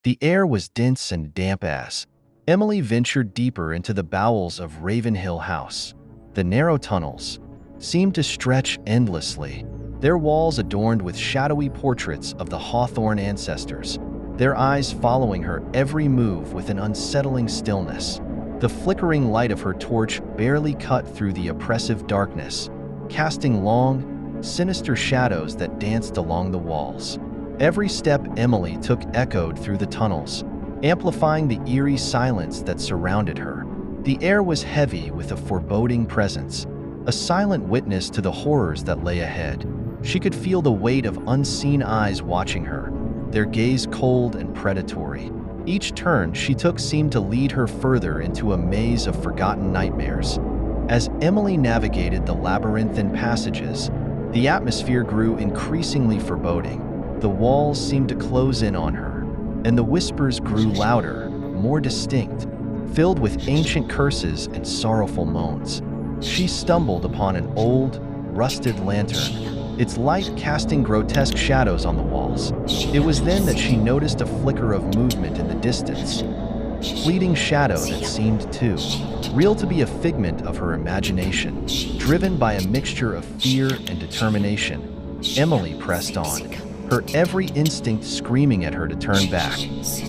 The air was dense and damp as Emily ventured deeper into the bowels of Ravenhill House. The narrow tunnels seemed to stretch endlessly, their walls adorned with shadowy portraits of the Hawthorne ancestors, their eyes following her every move with an unsettling stillness. The flickering light of her torch barely cut through the oppressive darkness, casting long, sinister shadows that danced along the walls. Every step Emily took echoed through the tunnels, amplifying the eerie silence that surrounded her. The air was heavy with a foreboding presence, a silent witness to the horrors that lay ahead. She could feel the weight of unseen eyes watching her, their gaze cold and predatory. Each turn she took seemed to lead her further into a maze of forgotten nightmares. As Emily navigated the labyrinthine passages, the atmosphere grew increasingly foreboding. The walls seemed to close in on her, and the whispers grew louder, more distinct, filled with ancient curses and sorrowful moans. She stumbled upon an old, rusted lantern, its light casting grotesque shadows on the walls. It was then that she noticed a flicker of movement in the distance, fleeting shadow that seemed too real to be a figment of her imagination. Driven by a mixture of fear and determination, Emily pressed on, her every instinct screaming at her to turn back.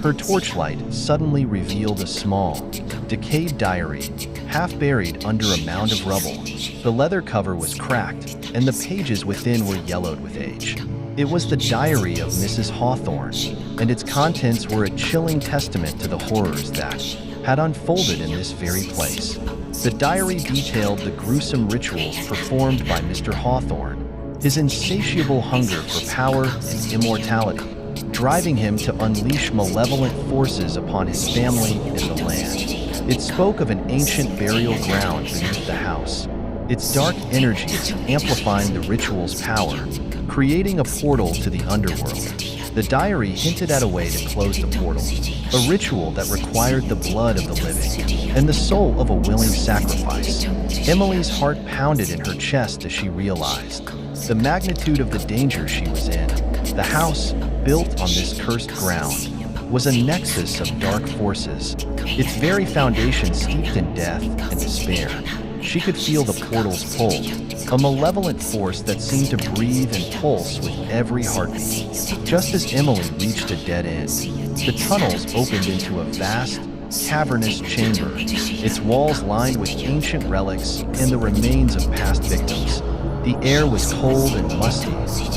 Her torchlight suddenly revealed a small, decayed diary, half buried under a mound of rubble. The leather cover was cracked, and the pages within were yellowed with age. It was the diary of Mrs. Hawthorne, and its contents were a chilling testament to the horrors that had unfolded in this very place. The diary detailed the gruesome rituals performed by Mr. Hawthorne, his insatiable hunger for power and immortality, driving him to unleash malevolent forces upon his family and the land. It spoke of an ancient burial ground beneath the house, its dark energies amplifying the ritual's power, creating a portal to the underworld. The diary hinted at a way to close the portal, a ritual that required the blood of the living and the soul of a willing sacrifice. Emily's heart pounded in her chest as she realized the magnitude of the danger she was in. The house, built on this cursed ground, was a nexus of dark forces, its very foundation steeped in death and despair. She could feel the portal's pull, a malevolent force that seemed to breathe and pulse with every heartbeat. Just as Emily reached a dead end, the tunnels opened into a vast, cavernous chamber, its walls lined with ancient relics and the remains of past victims. The air was cold and musty,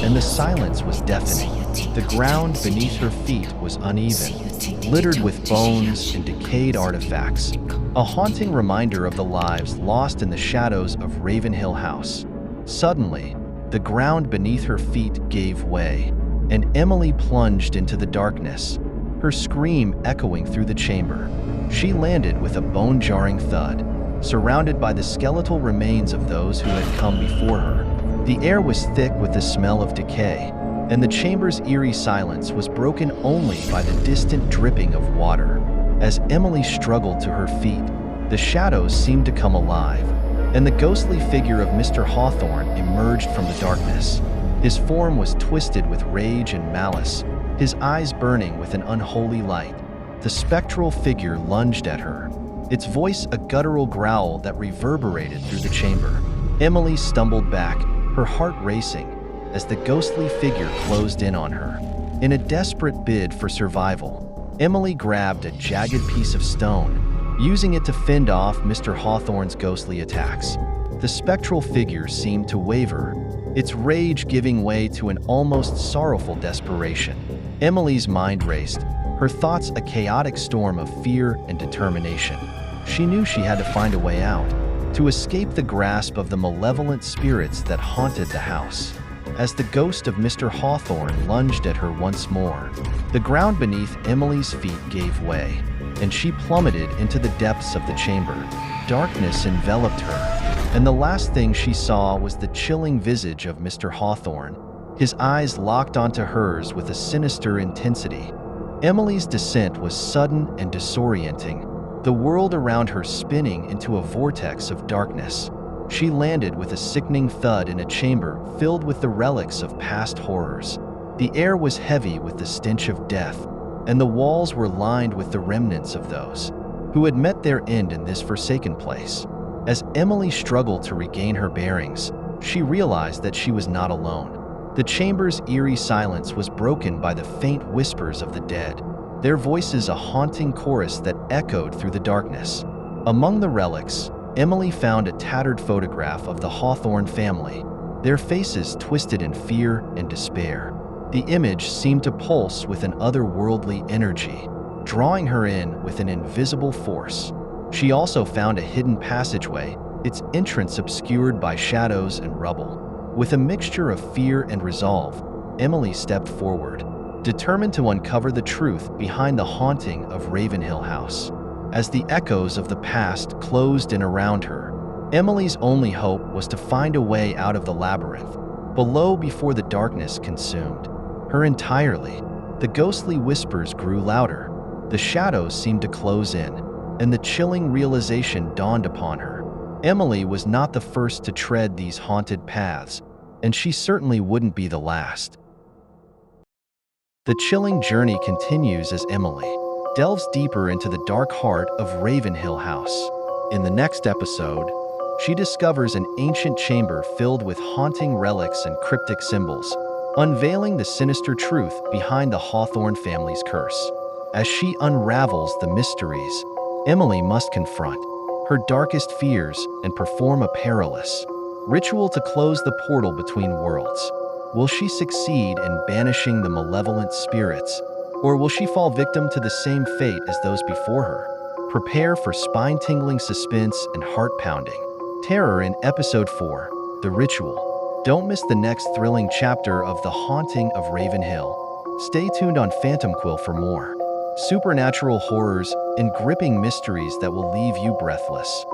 and the silence was deafening. The ground beneath her feet was uneven, littered with bones and decayed artifacts, a haunting reminder of the lives lost in the shadows of Ravenhill House. Suddenly, the ground beneath her feet gave way, and Emily plunged into the darkness, her scream echoing through the chamber. She landed with a bone-jarring thud, surrounded by the skeletal remains of those who had come before her. The air was thick with the smell of decay, and the chamber's eerie silence was broken only by the distant dripping of water. As Emily struggled to her feet, the shadows seemed to come alive, and the ghostly figure of Mr. Hawthorne emerged from the darkness. His form was twisted with rage and malice, his eyes burning with an unholy light. The spectral figure lunged at her, its voice a guttural growl that reverberated through the chamber. Emily stumbled back, her heart racing, as the ghostly figure closed in on her. In a desperate bid for survival, Emily grabbed a jagged piece of stone, using it to fend off Mr. Hawthorne's ghostly attacks. The spectral figure seemed to waver, its rage giving way to an almost sorrowful desperation. Emily's mind raced, her thoughts a chaotic storm of fear and determination. She knew she had to find a way out, to escape the grasp of the malevolent spirits that haunted the house. As the ghost of Mr. Hawthorne lunged at her once more, the ground beneath Emily's feet gave way, and she plummeted into the depths of the chamber. Darkness enveloped her, and the last thing she saw was the chilling visage of Mr. Hawthorne, his eyes locked onto hers with a sinister intensity. Emily's descent was sudden and disorienting, the world around her spinning into a vortex of darkness. She landed with a sickening thud in a chamber filled with the relics of past horrors. The air was heavy with the stench of death, and the walls were lined with the remnants of those who had met their end in this forsaken place. As Emily struggled to regain her bearings, she realized that she was not alone. The chamber's eerie silence was broken by the faint whispers of the dead, their voices a haunting chorus that echoed through the darkness. Among the relics, Emily found a tattered photograph of the Hawthorne family, their faces twisted in fear and despair. The image seemed to pulse with an otherworldly energy, drawing her in with an invisible force. She also found a hidden passageway, its entrance obscured by shadows and rubble. With a mixture of fear and resolve, Emily stepped forward, determined to uncover the truth behind the haunting of Ravenhill House. As the echoes of the past closed in around her, Emily's only hope was to find a way out of the labyrinth below before the darkness consumed her entirely. The ghostly whispers grew louder, the shadows seemed to close in, and the chilling realization dawned upon her. Emily was not the first to tread these haunted paths, and she certainly wouldn't be the last. The chilling journey continues as Emily delves deeper into the dark heart of Ravenhill House. In the next episode, she discovers an ancient chamber filled with haunting relics and cryptic symbols, unveiling the sinister truth behind the Hawthorne family's curse. As she unravels the mysteries, Emily must confront her darkest fears and perform a perilous ritual to close the portal between worlds. Will she succeed in banishing the malevolent spirits, or will she fall victim to the same fate as those before her? Prepare for spine-tingling suspense and heart-pounding terror in Episode 4, The Ritual. Don't miss the next thrilling chapter of The Haunting of Ravenhill. Stay tuned on Phantom Quill for more supernatural horrors and gripping mysteries that will leave you breathless.